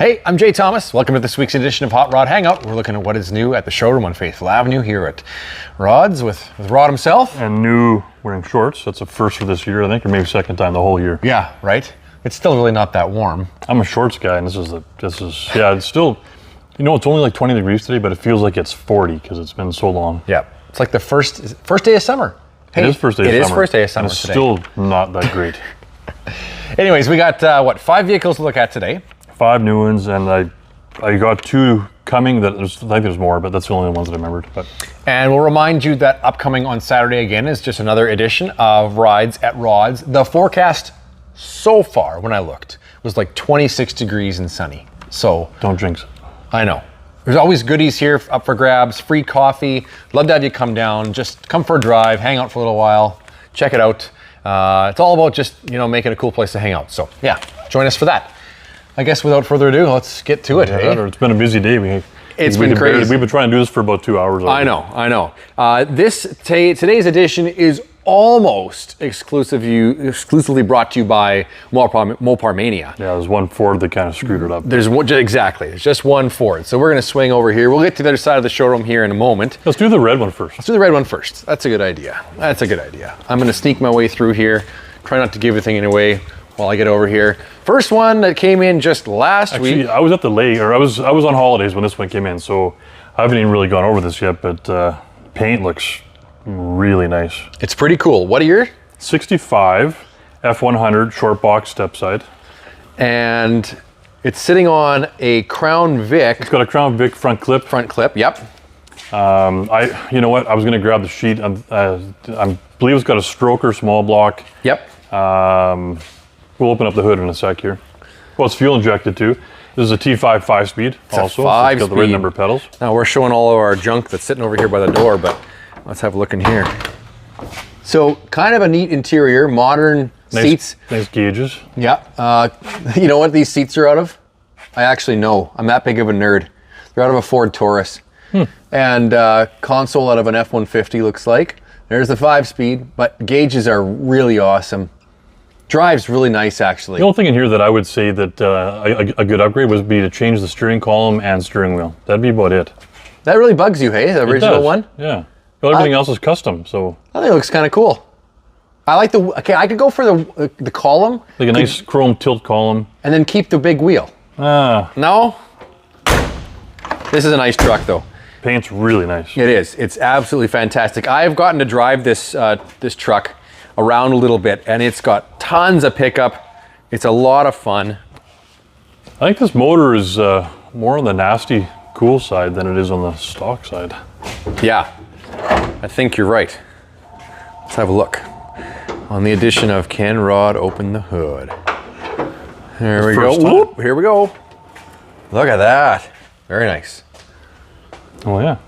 Hey, I'm Jay Thomas. Welcome to this week's edition of Hot Rod Hangout. We're looking at what is new at the showroom on Faithful Avenue here at Rod's with Rod himself. And new wearing shorts. That's a first for this year, I think, or maybe second time the whole year. Yeah, right? It's still really not that warm. I'm a shorts guy, and yeah, it's still, you know, it's only like 20 degrees today, but it feels like it's 40 because it's been so long. Yeah, it's like the first day of summer. Hey, it is first day of summer. It is first day of summer and it's today. Still not that great. Anyways, we got, 5 vehicles to look at today? 5 new ones, and I got 2 coming. I think there's more, but that's the only ones that I remembered. And we'll remind you that upcoming on Saturday again is just another edition of Rides at Rod's. The forecast so far, when I looked, was like 26 degrees and sunny. So don't jinx it. I know. There's always goodies here up for grabs, free coffee. Love to have you come down. Just come for a drive, hang out for a little while, check it out. It's all about just, you know, making a cool place to hang out. So yeah, join us for that. I guess without further ado, let's get to it. Yeah, hey? It's been a busy day. It's been crazy. We've been trying to do this for about 2 hours already. I know. Today's edition is almost exclusively brought to you by Mopar Mania. Yeah, there's one Ford that kind of screwed it up. There's just one Ford. So we're going to swing over here. We'll get to the other side of the showroom here in a moment. Let's do the red one first. Let's do the red one first. That's a good idea. I'm going to sneak my way through here. Try not to give everything away while I get over here. First one that came in just last week. I was at the I was on holidays when this one came in, so I haven't even really gone over this yet, but paint looks really nice. It's pretty cool. What year? 65 F100 short box step side. And it's sitting on a Crown Vic. It's got a Crown Vic front clip. Yep. You know what? I was going to grab the sheet. I believe it's got a stroker small block. Yep. We'll open up the hood in a sec here. Well, it's fuel injected too. This is a T5 5-speed also. It's got the red number pedals. Now we're showing all of our junk that's sitting over here by the door, but let's have a look in here. So kind of a neat interior, modern seats. Nice gauges. Yeah. You know what these seats are out of? I actually know. I'm that big of a nerd. They're out of a Ford Taurus. And console out of an F-150 looks like. There's the 5-speed, but gauges are really awesome. Drives really nice, actually. The only thing in here that I would say that a good upgrade would be to change the steering column and steering wheel. That'd be about it. That really bugs you, hey? The original one? Yeah. Well, everything else is custom, so. I think it looks kind of cool. I like I could go for the column. Like a nice chrome tilt column. And then keep the big wheel. No? This is a nice truck, though. Paint's really nice. It is. It's absolutely fantastic. I've gotten to drive this truck around a little bit, and it's got tons of pickup. It's a lot of fun. I think this motor is more on the nasty cool side than it is on the stock side. Yeah, I think you're right. Let's have a look. On the edition of Can Rod Open the Hood. There we go. Whoop, here we go. Look at that. Very nice. Oh yeah.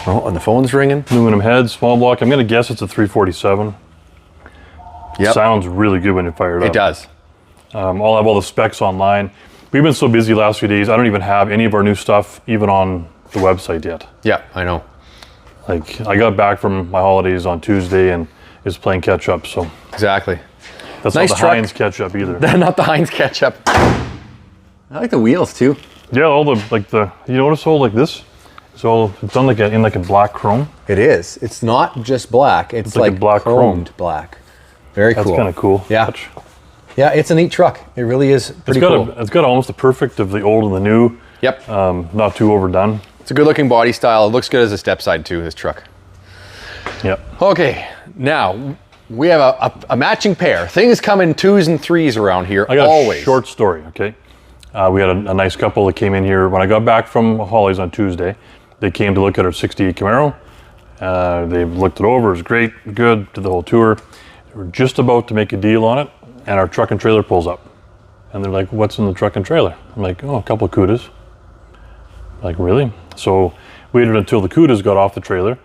Oh, and the phone's ringing. Aluminum head, small block. I'm going to guess it's a 347. Yep. Sounds really good when you fire it up. It does. I'll have all the specs online. We've been so busy the last few days, I don't even have any of our new stuff even on the website yet. Yeah, I know. Like, I got back from my holidays on Tuesday and is playing catch up, so. Exactly. That's nice not the truck. Heinz ketchup either. Not the Heinz ketchup. I like the wheels too. Yeah, you notice all like this? So it's done in like a black chrome. It is. It's not just black. It's like a black chromed black. Very cool. That's kind of cool. Yeah. Yeah, it's a neat truck. It really is pretty cool. It's got almost the perfect of the old and the new. Yep. Not too overdone. It's a good looking body style. It looks good as a step side too, this truck. Yep. Okay, now we have a matching pair. Things come in 2s and 3s around here, I got always. A short story, okay? We had a nice couple that came in here. When I got back from holidays on Tuesday, they came to look at our 68 Camaro. They looked it over, it was great, good, did the whole tour. They were just about to make a deal on it, and our truck and trailer pulls up. And they're like, what's in the truck and trailer? I'm like, oh, a couple of Cudas. Like, really? So waited until the Cudas got off the trailer.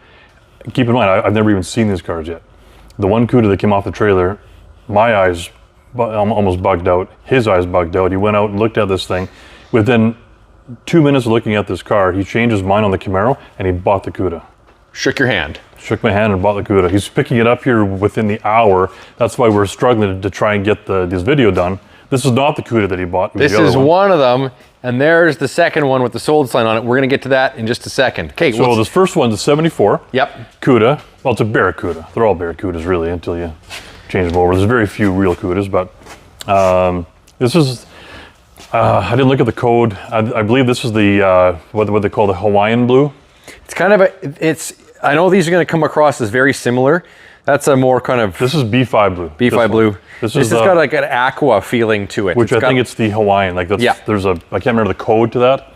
Keep in mind, I've never even seen these cars yet. The one Cuda that came off the trailer, my eyes almost bugged out. His eyes bugged out. He went out and looked at this thing. Within 2 minutes of looking at this car, he changed his mind on the Camaro and he bought the Cuda. Shook your hand. Shook my hand and bought the Cuda. He's picking it up here within the hour. That's why we're struggling to try and get this video done. This is not the Cuda that he bought. This is one of them, and there's the second one with the sold sign on it. We're going to get to that in just a second. Okay, so this first one's a 74. Yep. Cuda. Well, it's a Barracuda. They're all Barracudas, really, until you change them over. There's very few real Cudas, but this is... I didn't look at the code. I believe this is the, what they call the Hawaiian blue. It's kind of a... I know these are going to come across as very similar. That's a more kind of... This is B5 blue. B5 blue. This has got like an aqua feeling to it. Which I think it's the Hawaiian. Like that's, there's a, I can't remember the code to that,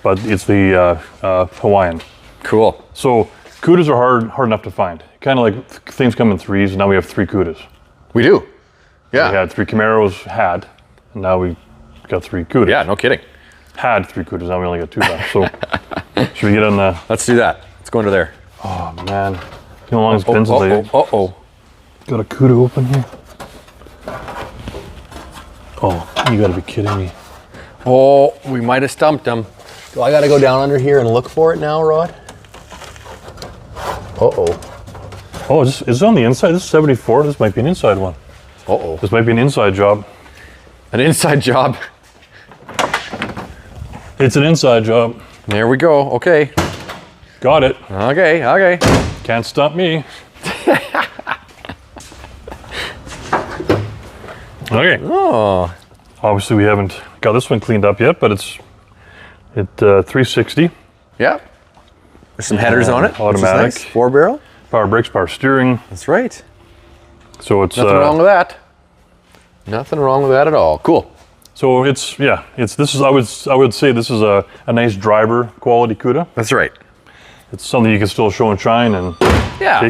but it's the Hawaiian. Cool. So Cudas are hard enough to find. Kind of like things come in threes, and now we have 3 Cudas. We do. Yeah. We had 3 Camaros, and now we got 3 Cudas. Yeah, no kidding. Had 3 Cudas, now we only got 2 left. So should we get on the... Let's do that. Let's go into there. Oh man. You know how long it's been since I got a Cuda open here? Oh, you gotta be kidding me. Oh, we might have stumped him. Do I gotta go down under here and look for it now, Rod? Oh, is this on the inside? This is 74. This might be an inside one. This might be an inside job. An inside job. It's an inside job. There we go. Okay. Got it. Okay. Can't stop me. Okay. Oh. Obviously we haven't got this one cleaned up yet, but it's at 360. Yeah. There's some headers on it. Automatic. Nice. 4-barrel. Power brakes, power steering. That's right. So it's nothing wrong with that. Nothing wrong with that at all. Cool. So this is I would say this is a nice driver quality Cuda. That's right. It's something you can still show and shine and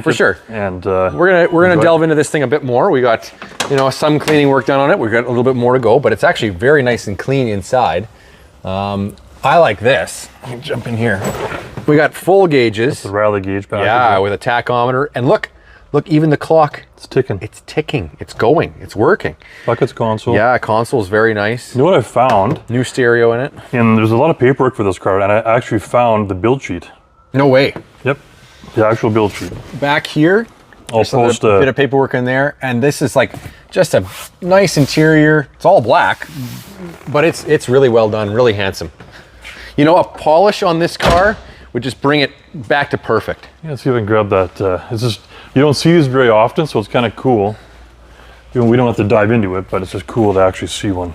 for sure. And we're gonna delve into this thing a bit more. We got some cleaning work done on it. We've got a little bit more to go, but it's actually very nice and clean inside. I like this. Let me jump in here. We got full gauges. That's the Rally gauge package. Yeah, with a tachometer. And look, even the clock. It's ticking. It's ticking. It's going. It's working. Buckets console. Yeah, console's very nice. You know what I found? New stereo in it. And there's a lot of paperwork for this car, and I actually found the build sheet. No way. Yep, the actual build sheet. Back here, I'll post a bit of paperwork in there, and this is like just a nice interior. It's all black, but it's really well done, really handsome. A polish on this car would just bring it back to perfect. Yeah, let's see if I can grab that. It's just, you don't see these very often, so it's kind of cool. We don't have to dive into it, but it's just cool to actually see one.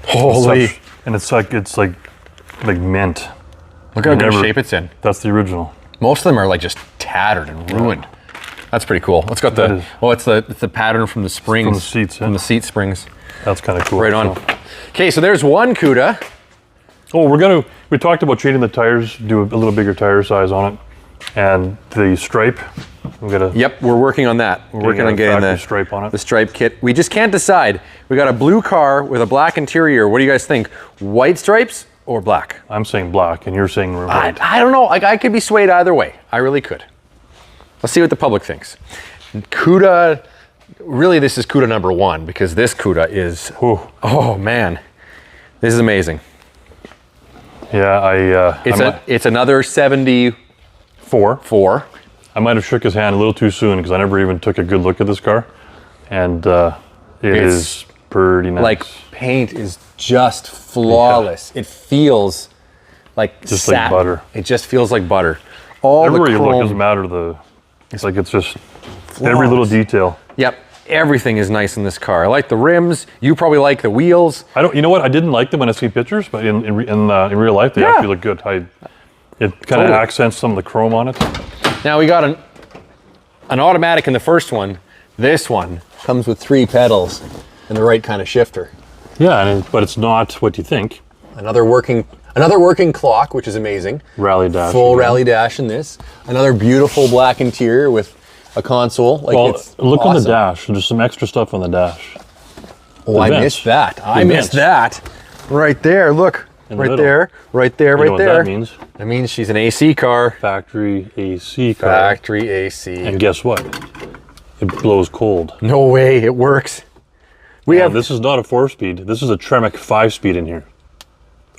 Holy! And it's like mint. Look how good shape it's in. That's the original. Most of them are like just tattered and ruined. That's pretty cool. It's got it's the pattern from the springs. From the seats. From the seat springs. That's kind of cool. Right on. Okay, so there's one Cuda. Oh, we talked about changing the tires, do a little bigger tire size on it, and the stripe. Yep, we're working on that. We're working on getting the stripe on it. The stripe kit. We just can't decide. We got a blue car with a black interior. What do you guys think? White stripes or black? I'm saying black, and you're saying white. I don't know. I could be swayed either way. I really could. Let's see what the public thinks. Cuda. Really, this is Cuda number 1 because this Cuda is. Oh man, this is amazing. Yeah, it's another 74. I might have shook his hand a little too soon because I never even took a good look at this car, and it is pretty nice. Like paint is just flawless. Yeah. It feels like just satin. like butter. It just feels like butter. All everywhere the chrome, you look doesn't matter. It's like it's just flawless. Every little detail. Yep. Everything is nice in this car. I like the rims. You probably like the wheels. You know what? I didn't like them when I see pictures, but in real life, they actually look good. It kind of accents some of the chrome on it. Now we got an automatic in the first one. This one comes with 3 pedals and the right kind of shifter. Yeah, but it's not what you think. Another working clock, which is amazing. Rally dash. Full rally dash in this. Another beautiful black interior with a console. Look on the dash. There's some extra stuff on the dash. Oh, I missed that. I missed that. Right there. Look. Right there. Right there. What that means? That means she's an AC car. Factory AC car. Factory AC. And guess what? It blows cold. No way. It works. This is not a 4-speed. This is a Tremec 5-speed in here.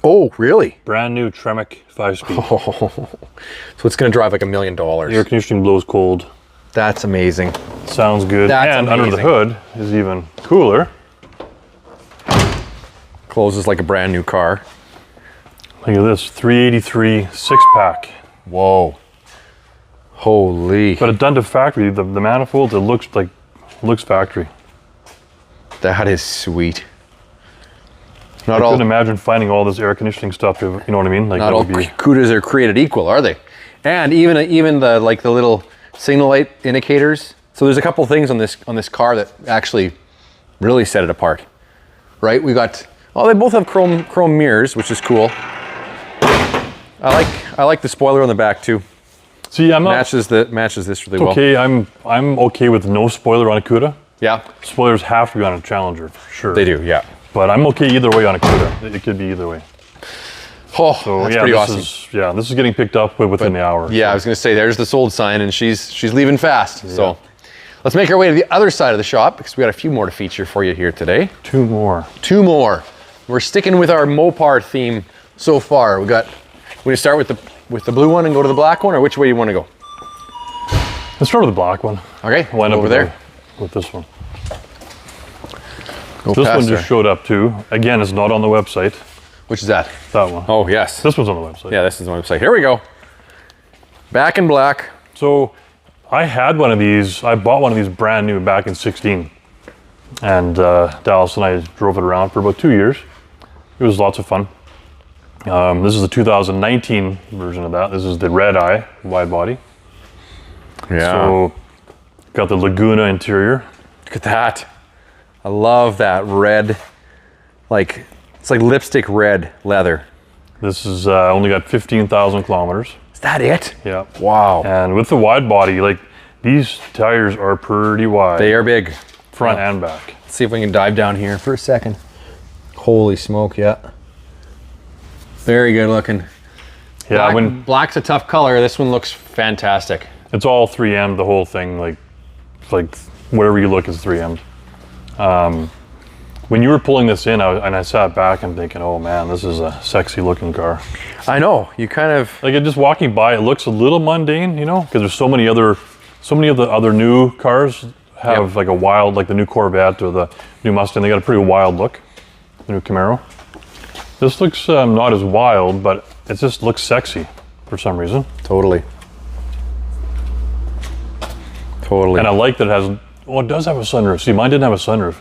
Oh, really? Brand new Tremec 5-speed. Oh, so it's going to drive like $1 million. Air conditioning blows cold. That's amazing. Sounds good. That's and amazing. Under the hood is even cooler. Closes like a brand new car. Look at this, 383 6-pack. Whoa. Holy. But it's done to factory. The manifold, it looks factory. That is sweet. I couldn't imagine finding all this air conditioning stuff. You know what I mean? Like, not all Cudas are created equal, are they? And even the little signal light indicators. So there's a couple things on this car that actually really set it apart, right? We got they both have chrome mirrors, which is cool. I like the spoiler on the back too. See, I'm not matches this really well. Okay, I'm okay with no spoiler on a Cuda. Yeah, spoilers have to be on a Challenger for sure. They do, yeah. But I'm okay either way on a Cuda. It could be either way. Oh, so, that's pretty awesome. This is getting picked up within the hour. Yeah, so. I was going to say, there's the sold sign, and she's leaving fast. Yeah. So let's make our way to the other side of the shop, because we got a few more to feature for you here today. Two more. We're sticking with our Mopar theme so far. We start with the blue one and go to the black one, or which way you want to go? Let's start with the black one. Okay, we'll end over there with this one. This one just showed up too. Again, it's not on the website. Which is that? That one. Oh, yes. This one's on the website. Yeah, this is on the website. Here we go. Back in black. So I had one of these. I bought one of these brand new back in 16. And Dallas and I drove it around for about 2 years. It was lots of fun. This is the 2019 version of that. This is the Redeye wide body. Yeah. So got the Laguna interior. Look at that. I love that red, it's like lipstick red leather. This is only got 15,000 kilometers. Is that it? Yeah. Wow. And with the wide body, these tires are pretty wide. They are big. Front and back. Let's see if we can dive down here for a second. Holy smoke, yeah. Very good looking. Yeah, black's a tough color. This one looks fantastic. It's all 3M, the whole thing. Like wherever you look is 3M. When you were pulling this in, I sat back and thinking, oh man, this is a sexy looking car. I know, you kind of... just walking by, it looks a little mundane, because there's so many of the other new cars have a wild, like the new Corvette or the new Mustang, they got a pretty wild look, the new Camaro. This looks not as wild, but it just looks sexy for some reason. Totally. And I like that it has, it does have a sunroof. See, mine didn't have a sunroof.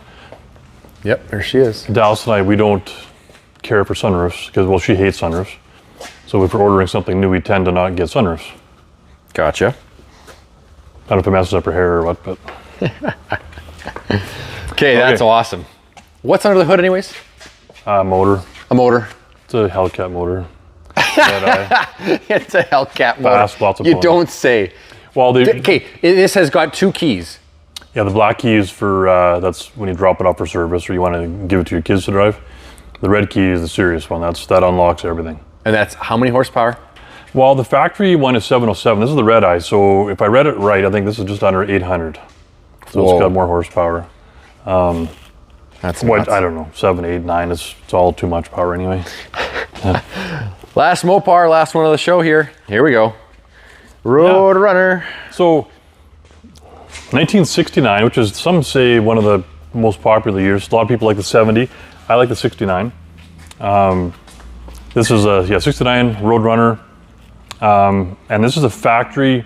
Yep, there she is. Dallas and I, we don't care for sunroofs because, she hates sunroofs. So if we're ordering something new, we tend to not get sunroofs. Gotcha. I don't know if it messes up her hair or what, but. Okay, that's awesome. What's under the hood anyways? Motor. A motor. It's a Hellcat motor. It's a Hellcat motor. Fast, lots of You fun. don't say. Well, okay, this has got 2 keys. Yeah, the black key is for, that's when you drop it off for service or you want to give it to your kids to drive. The red key is the serious one. That unlocks everything. And that's how many horsepower? Well, the factory one is 707. This is the Redeye. So if I read it right, I think this is just under 800. So It's got more horsepower. That's nuts. I don't know, 7, 8, 9. It's all too much power anyway. Last Mopar, last one of the show here. Here we go. Road Runner. So 1969, which is, some say, one of the most popular years. A lot of people like the 70. I like the 69. This is a 69 Road Runner. And this is a factory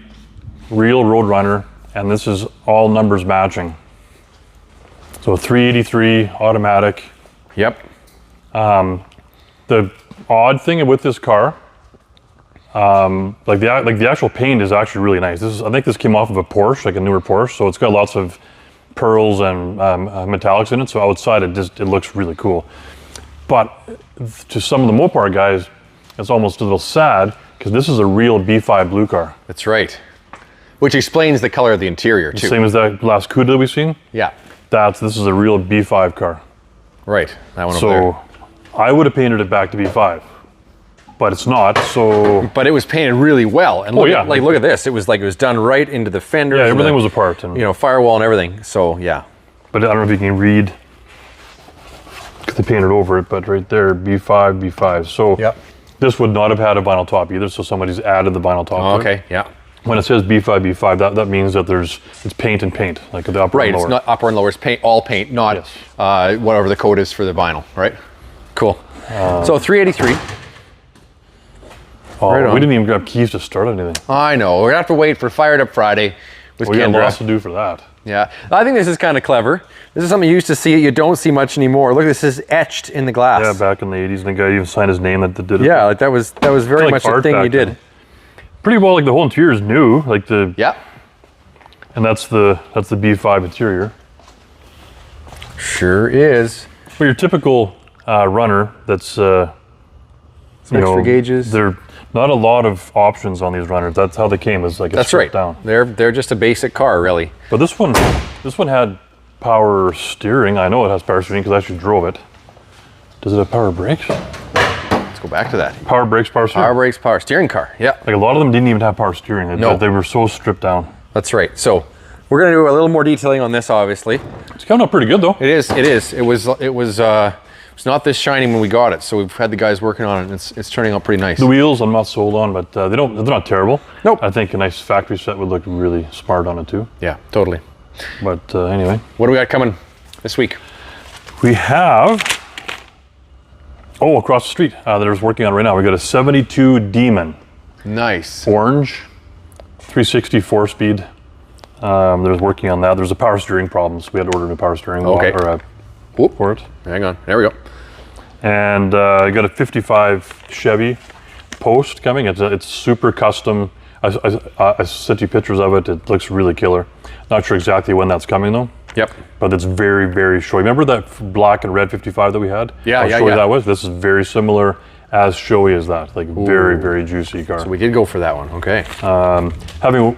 real Road Runner. And this is all numbers matching. So 383 automatic. Yep. The odd thing with this car, the actual paint is actually really nice. I think this came off of a Porsche, like a newer Porsche. So it's got lots of pearls and metallics in it. So outside it looks really cool. But to some of the Mopar guys, it's almost a little sad because this is a real B5 blue car. That's right. Which explains the color of the interior too. Same as that last Cuda we've seen. Yeah. This is a real B5 car. Right. That one over there. So I would have painted it back to B5. But it's not, so... But it was painted really well. And look at this. It was done right into the fender. Yeah, everything was apart. And, firewall and everything. So, yeah. But I don't know if you can read, because they painted over it, but right there, B5, B5. So this would not have had a vinyl top either, so somebody's added the vinyl top to it. Okay, yeah. When it says B5, B5, that means that it's paint and paint, like the upper and lower. Right, it's not upper and lower, it's paint, all paint, not whatever the code is for the vinyl, right? Cool. So 383. Oh, Right on. we didn't even grab keys to start anything. I know. We're gonna have to wait for Fired Up Friday with We got Kendra. lots to do for that. Yeah, I think this is kind of clever. This is something you used to see. You don't see much anymore. Look, this is etched in the glass. Yeah, back in the 80s, and the guy even signed his name that did it. Yeah, like that was very Like much the art thing you back did. then. Pretty well, like the whole interior is new, like the Yeah, and that's the B5 interior. sure is. For your typical runner, that's Some extra gauges. There are not a lot of options on these runners. That's how they came. Is like a That's right. stripped down. They're just a basic car, really. But this one had power steering. I know it has power steering because I actually drove it. Does it have power brakes? Let's go back to that. Power brakes, power steering. Power brakes, power steering car. Yeah, Like a lot of them didn't even have power steering. No. They were so stripped down. that's right. So we're gonna do a little more detailing on this, obviously. It's coming up pretty good though. It is. It is. It was not this shiny when we got it, so we've had the guys working on it, and it's turning out pretty nice. The wheels I'm not sold on, but they're not terrible. Nope. I think a nice factory set would look really smart on it too. Yeah, totally. But anyway, What do we got coming this week? we have across the street that I was working on right now. We got a 72 Demon Nice. orange 360 4-speed. There's working on that. There's a power steering problem, so we had to order a new power steering Okay. for it. Hang on. There we go. And I got a 55 Chevy Post coming. It's super custom. I sent you pictures of it. It looks really killer. Not sure exactly when that's coming though. Yep. But it's very, very showy. Remember that black and red 55 that we had? Yeah, How yeah, showy yeah. that was? This is very similar, as showy as that. Like very, very juicy car. So we did go for that one. Okay. Having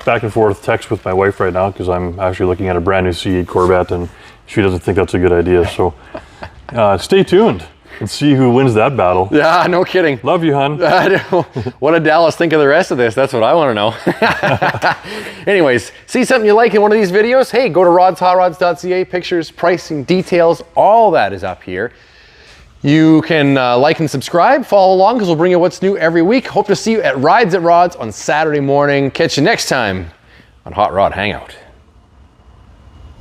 back and forth text with my wife right now because I'm actually looking at a brand new C8 Corvette and she doesn't think that's a good idea. So stay tuned and see who wins that battle. Yeah, no kidding. Love you, hon. I know. What did Dallas think of the rest of this? That's what I want to know. Anyways, see something you like in one of these videos? Hey, go to rodshotrods.ca. Pictures, pricing, details, all that is up here. You can like and subscribe, follow along because we'll bring you what's new every week. Hope to see you at Rides at Rods on Saturday morning. Catch you next time on Hot Rod Hangout.